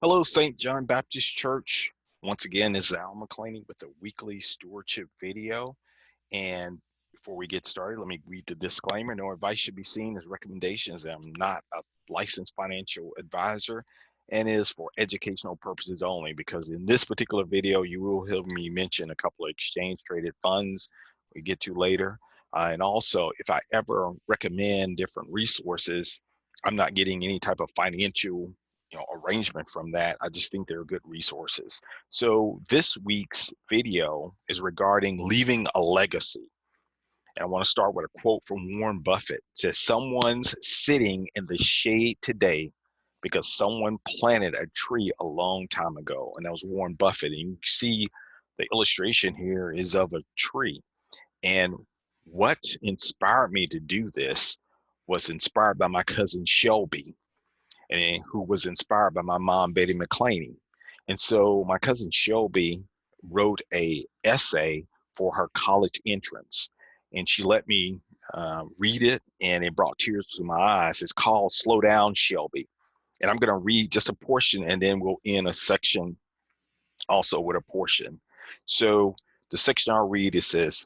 Hello, St. John Baptist Church. Once again, this is Al McClaney with a weekly stewardship video. And before we get started, let me read the disclaimer. No advice should be seen as recommendations. I'm not a licensed financial advisor and is for educational purposes only, because in this particular video, you will hear me mention a couple of exchange traded funds we get to later. And also, if I ever recommend different resources, I'm not getting any type of financial arrangement from that. I just think they're good resources. So this week's video is regarding leaving a legacy. And I want to start with a quote from Warren Buffett. It says, "Someone's sitting in the shade today because someone planted a tree a long time ago." And that was Warren Buffett. And you see the illustration here is of a tree. And what inspired me to do this was inspired by my cousin Shelby, and who was inspired by my mom, Betty McClaney. And so my cousin Shelby wrote a essay for her college entrance, and she let me read it, and it brought tears to my eyes. It's called "Slow Down, Shelby." And I'm going to read just a portion, and then we'll end a section also with a portion. So the section I'll read, it says,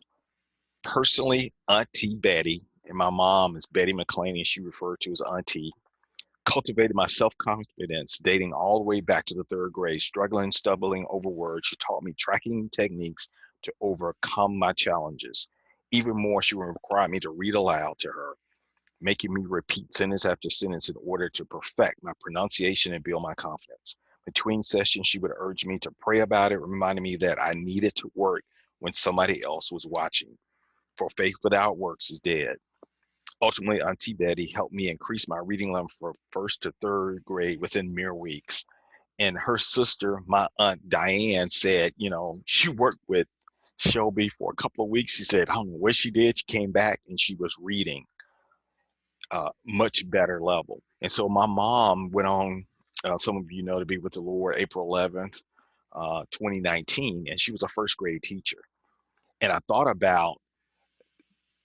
"Personally, Auntie Betty," and my mom is Betty McClaney, she referred to as Auntie, "cultivated my self-confidence dating all the way back to the third grade. Struggling, stumbling over words, she taught me tracking techniques to overcome my challenges. Even more, she would require me to read aloud to her, making me repeat sentence after sentence in order to perfect my pronunciation and build my confidence. Between sessions, she would urge me to pray about it, reminding me that I needed to work when somebody else was watching. For faith without works is dead." Ultimately, Auntie Betty helped me increase my reading level from first to third grade within mere weeks. And her sister, my Aunt Diane, said, she worked with Shelby for a couple of weeks. She said, I don't know what she did. She came back and she was reading much better level. And so my mom went on, some of you know, to be with the Lord April 11th, 2019, and she was a first grade teacher. And I thought about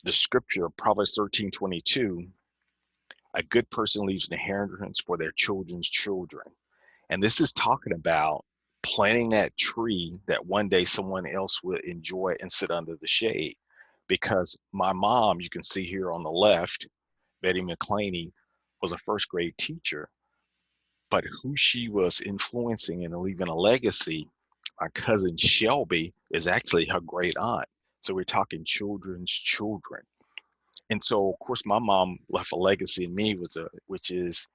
the scripture, Proverbs 13:22, "A good person leaves an inheritance for their children's children." And this is talking about planting that tree that one day someone else will enjoy and sit under the shade. Because my mom, you can see here on the left, Betty McClaney, was a first grade teacher, but who she was influencing and leaving a legacy, my cousin Shelby, is actually her great aunt. So we're talking children's children. And so, of course, my mom left a legacy in me, which is,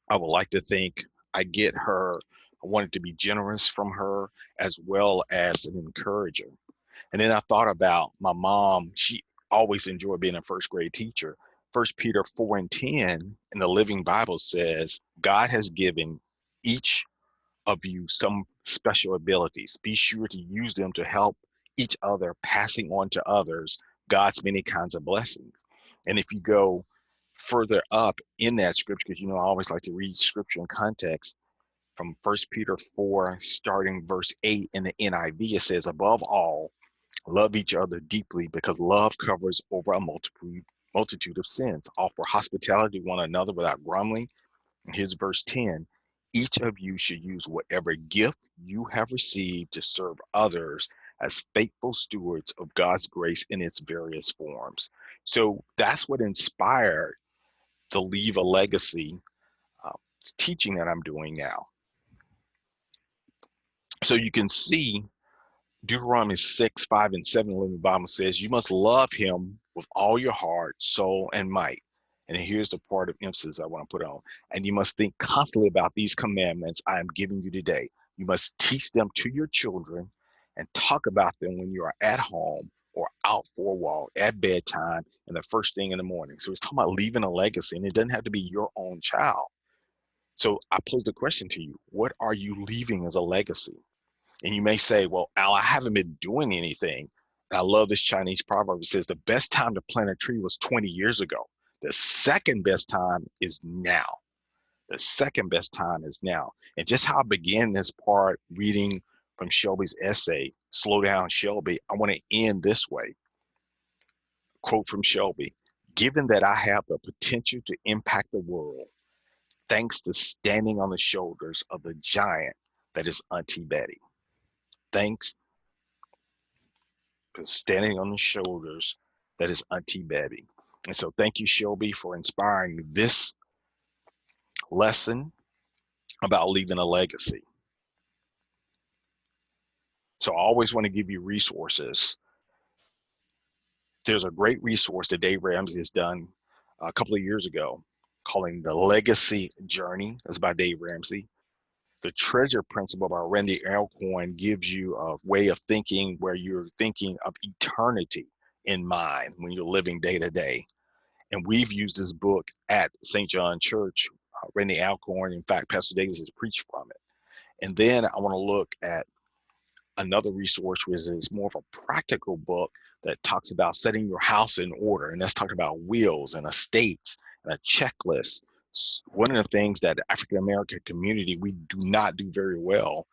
I would like to think, I get her. I wanted to be generous from her as well as an encourager. And then I thought about my mom. She always enjoyed being a first grade teacher. 1 Peter 4:10 in the Living Bible says, "God has given each of you some special abilities. Be sure to use them to help each other, passing on to others God's many kinds of blessings." And if you go further up in that scripture, because I always like to read scripture in context, from 1 Peter 4, starting verse 8 in the NIV, it says, "Above all, love each other deeply, because love covers over a multitude of sins. Offer hospitality to one another without grumbling." And here's verse 10. "Each of you should use whatever gift you have received to serve others as faithful stewards of God's grace in its various forms." So that's what inspired the Leave a Legacy uh, teaching that I'm doing now. So you can see Deuteronomy 6, 5, and 7 in the Living Bible says, "You must love him with all your heart, soul, and might." And here's the part of emphasis I want to put on. "And you must think constantly about these commandments I am giving you today. You must teach them to your children and talk about them when you are at home or out for a walk, at bedtime, and the first thing in the morning." So it's talking about leaving a legacy, and it doesn't have to be your own child. So I pose the question to you, what are you leaving as a legacy? And you may say, "Well, Al, I haven't been doing anything." And I love this Chinese proverb. It says the best time to plant a tree was 20 years ago. The second best time is now. The second best time is now. And just how I began this part reading from Shelby's essay, "Slow Down, Shelby," I want to end this way. Quote from Shelby: "Given that I have the potential to impact the world, thanks to standing on the shoulders of the giant that is Auntie Betty. Thanks to standing on the shoulders that is Auntie Betty. And so thank you, Shelby, for inspiring this lesson about leaving a legacy. So I always want to give you resources. There's a great resource that Dave Ramsey has done a couple of years ago calling The Legacy Journey. That's by Dave Ramsey. The Treasure Principle by Randy Alcorn gives you a way of thinking where you're thinking of eternity in mind when you're living day to day. And we've used this book at St. John Church. Randy Alcorn, in fact, Pastor Davis has preached from it. And then I want to look at another resource, which is more of a practical book that talks about setting your house in order. And that's talking about wills and estates and a checklist. One of the things that the African-American community, we do not do very well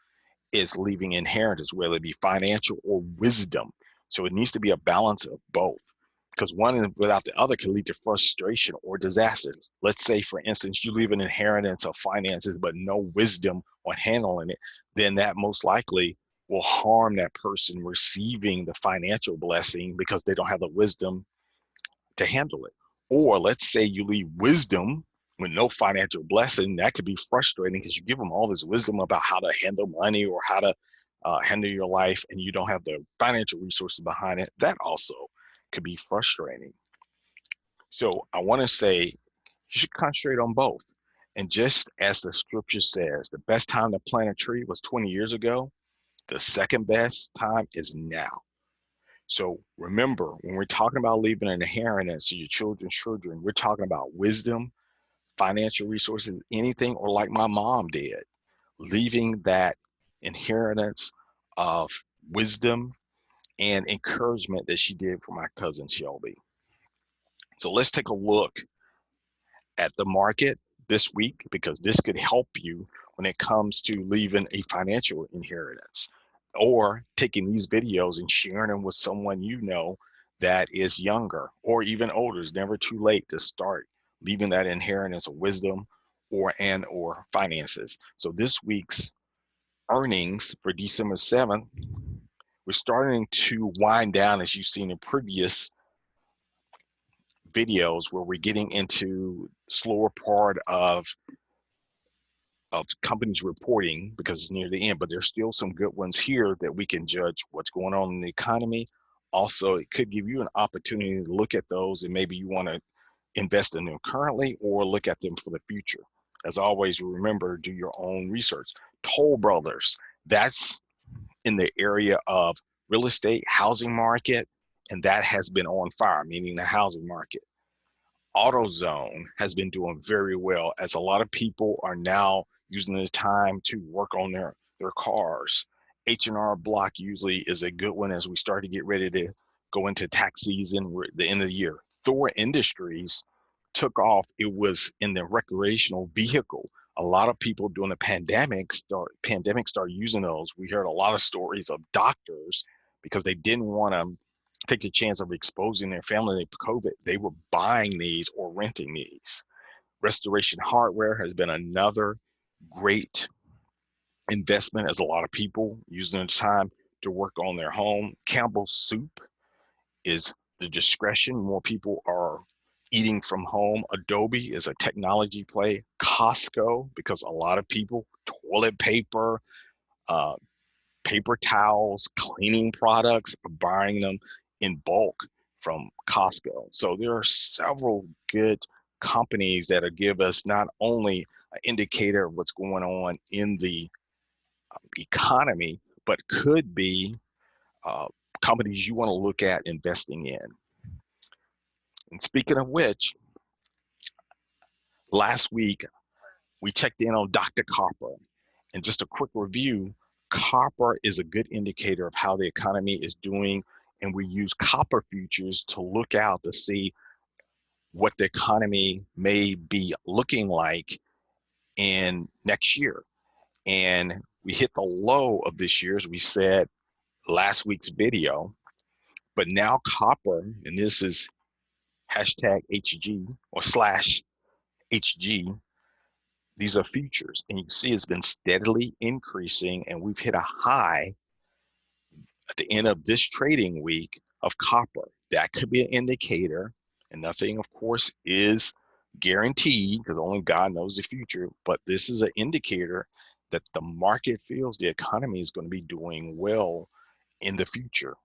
is leaving inheritance, whether it be financial or wisdom. So it needs to be a balance of both, because one without the other can lead to frustration or disaster. Let's say, for instance, you leave an inheritance of finances, but no wisdom on handling it, then that most likely will harm that person receiving the financial blessing because they don't have the wisdom to handle it. Or let's say you leave wisdom with no financial blessing. That could be frustrating because you give them all this wisdom about how to handle money or how to handle your life, and you don't have the financial resources behind it. That also could be frustrating. So I want to say you should concentrate on both. And just as the scripture says, the best time to plant a tree was 20 years ago. The second best time is now. So remember, when we're talking about leaving an inheritance to your children's children, we're talking about wisdom, financial resources, anything, or like my mom did, leaving that inheritance of wisdom and encouragement that she did for my cousin Shelby. So let's take a look at the market this week, because this could help you when it comes to leaving a financial inheritance, or taking these videos and sharing them with someone you know that is younger or even older. It's never too late to start leaving that inheritance of wisdom or finances. So this week's earnings for December 7th, we're starting to wind down, as you've seen in previous videos, where we're getting into slower part of companies reporting because it's near the end, but there's still some good ones here that we can judge what's going on in the economy. Also, it could give you an opportunity to look at those, and maybe you want to invest in them currently or look at them for the future. As always, remember, do your own research. Toll Brothers, that's in the area of real estate, housing market, and that has been on fire, meaning the housing market. AutoZone has been doing very well, as a lot of people are now using the time to work on their cars. H&R Block usually is a good one as we start to get ready to go into tax season. We're at the end of the year. Thor Industries took off. It was in the recreational vehicle. A lot of people during the pandemic start using those. We heard a lot of stories of doctors, because they didn't want to take the chance of exposing their family to COVID, they were buying these or renting these. Restoration Hardware has been another great investment, as a lot of people using the time to work on their home. Campbell's Soup is the discretion. More people are eating from home. Adobe is a technology play. Costco, because a lot of people, toilet paper, paper towels, cleaning products, are buying them in bulk from Costco. So there are several good companies that give us not only an indicator of what's going on in the economy, but could be companies you want to look at investing in. And speaking of which, last week we checked in on Dr. Copper. And just a quick review, copper is a good indicator of how the economy is doing, and we use copper futures to look out to see what the economy may be looking like in next year. And we hit the low of this year, as we said last week's video, but now copper, and this is hashtag HG or /HG, These are futures, and you can see it's been steadily increasing, and we've hit a high at the end of this trading week of copper. That could be an indicator, and nothing, of course, is guaranteed because only God knows the future, but this is an indicator that the market feels the economy is going to be doing well in the future,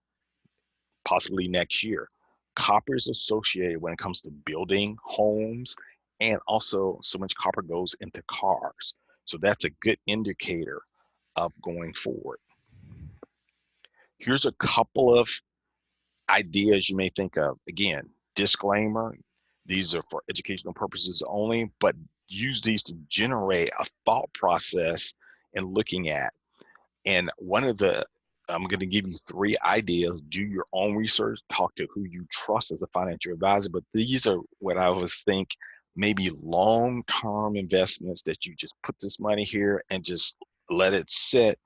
possibly next year. Copper is associated when it comes to building homes, and also so much copper goes into cars. So that's a good indicator of going forward. Here's a couple of ideas you may think of. Again, disclaimer, these are for educational purposes only, but use these to generate a thought process and looking at. And one of the, I'm going to give you 3 ideas. Do your own research, talk to who you trust as a financial advisor, but these are what I was think maybe long-term investments that you just put this money here and just let it sit.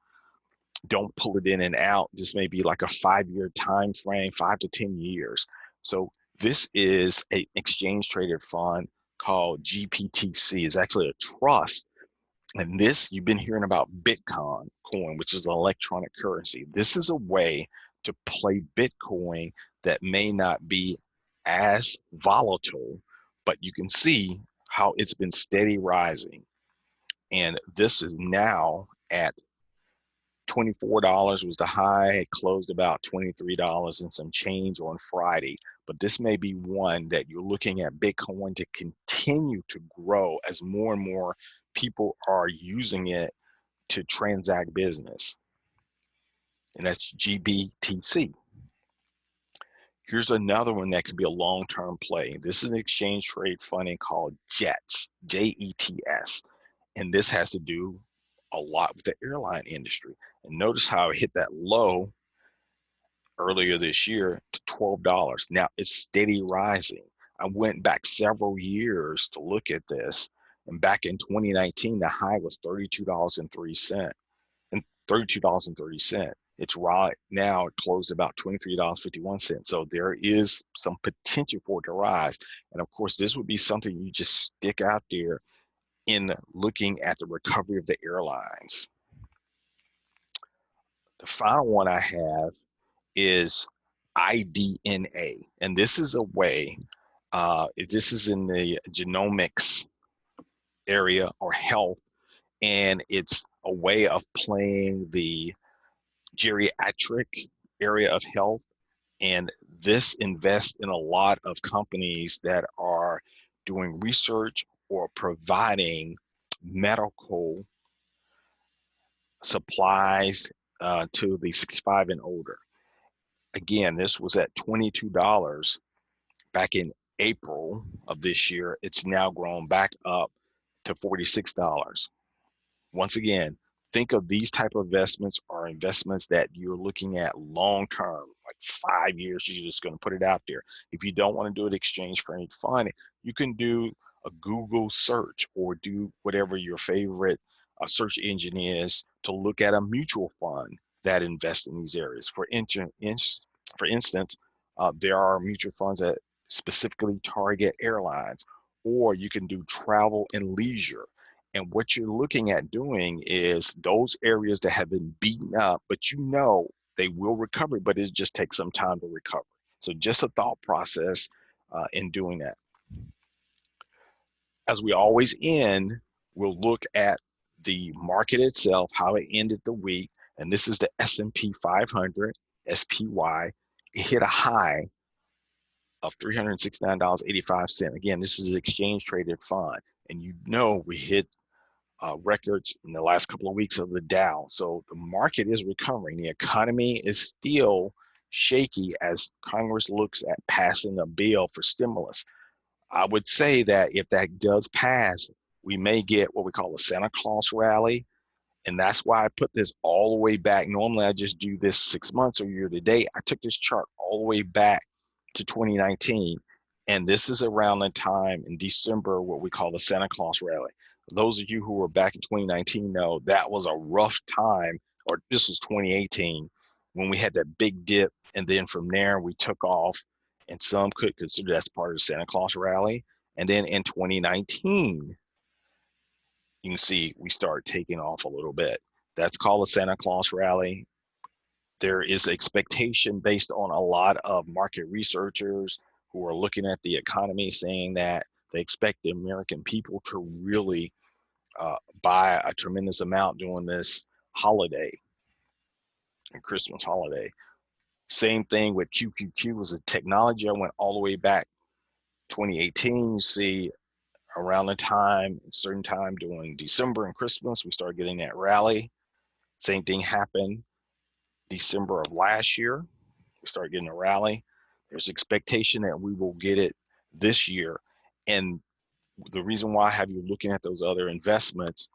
Don't pull it in and out. This may be like a 5-year time frame, 5 to 10 years. So this is an exchange traded fund called GPTC. It's actually a trust. And this, you've been hearing about Bitcoin coin, which is an electronic currency. This is a way to play Bitcoin that may not be as volatile, but you can see how it's been steady rising. And this is now at $24 was the high. It closed about $23 and some change on Friday. But this may be one that you're looking at Bitcoin to continue to grow as more and more people are using it to transact business. And that's GBTC. Here's another one that could be a long-term play. This is an exchange trade funding called JETS, Jets. And this has to do a lot with the airline industry. And notice how it hit that low earlier this year to $12. Now it's steady rising. I went back several years to look at this. And back in 2019, the high was $32.03 and $32.30. It's right now, it closed about $23.51. So there is some potential for it to rise. And of course, this would be something you just stick out there in looking at the recovery of the airlines. The final one I have is IDNA. And this is a way, this is in the genomics area or health, and it's a way of playing the geriatric area of health. And this invests in a lot of companies that are doing research or providing medical supplies to the 65 and older. Again, this was at $22 back in April of this year. It's now grown back up to $46. Once again, think of these type of investments are investments that you're looking at long term, like 5 years. You're just going to put it out there. If you don't want to do an exchange for any fund, you can do a Google search or do whatever your favorite search engine is to look at a mutual fund that invests in these areas. For instance, there are mutual funds that specifically target airlines, or you can do travel and leisure. And what you're looking at doing is those areas that have been beaten up, but you know they will recover, but it just takes some time to recover. So just a thought process in doing that. As we always end, we'll look at the market itself, how it ended the week. And this is the S&P 500, SPY. It hit a high of $369.85. Again, this is an exchange traded fund. And you know we hit records in the last couple of weeks of the Dow. So the market is recovering. The economy is still shaky as Congress looks at passing a bill for stimulus. I would say that if that does pass, we may get what we call a Santa Claus rally. And that's why I put this all the way back. Normally I just do this 6 months or year to date. I took this chart all the way back to 2019. And this is around the time in December, what we call the Santa Claus rally. Those of you who were back in 2019 know that was a rough time, or this was 2018, when we had that big dip. And then from there, we took off, and some could consider that's part of the Santa Claus rally. And then in 2019, you can see we start taking off a little bit. That's called a Santa Claus rally. There is expectation based on a lot of market researchers who are looking at the economy, saying that they expect the American people to really buy a tremendous amount during this holiday, Christmas holiday. Same thing with QQQ was a technology. I went all the way back 2018. You see around the time, a certain time during December and Christmas, we started getting that rally. Same thing happened December of last year. We started getting a rally. There's expectation that we will get it this year. And the reason why I have you looking at those other investments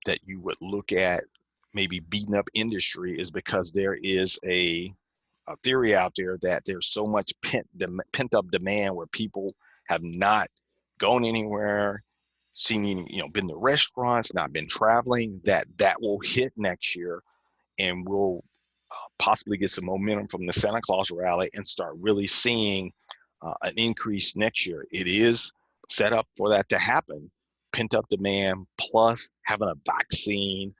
that you would look at maybe beating up industry is because there is a theory out there that there's so much pent up demand where people have not gone anywhere, seen, been to restaurants, not been traveling, that will hit next year, and we'll possibly get some momentum from the Santa Claus rally and start really seeing an increase next year. It is set up for that to happen. Pent up demand plus having a vaccine,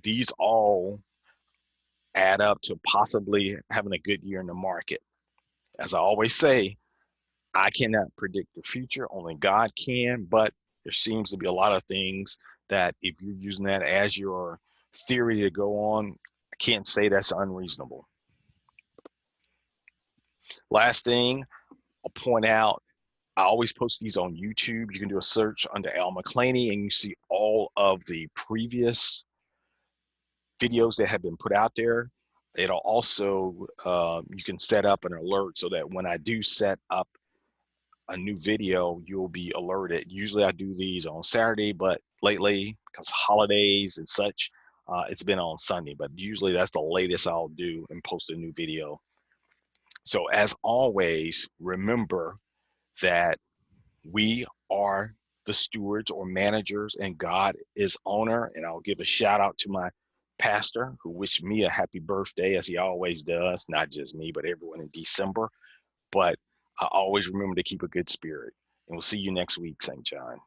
these all add up to possibly having a good year in the market. As I always say, I cannot predict the future, only God can, but there seems to be a lot of things that if you're using that as your theory to go on, I can't say that's unreasonable. Last thing I'll point out, I always post these on YouTube. You can do a search under Al McClaney and you see all of the previous videos that have been put out there. It'll also, you can set up an alert so that when I do set up a new video, you'll be alerted. Usually I do these on Saturday, but lately, because holidays and such, it's been on Sunday, but usually that's the latest I'll do and post a new video. So as always, remember that we are the stewards or managers and God is owner. And I'll give a shout out to my pastor who wished me a happy birthday, as he always does, not just me, but everyone in December. But I always remember to keep a good spirit. And we'll see you next week, St. John.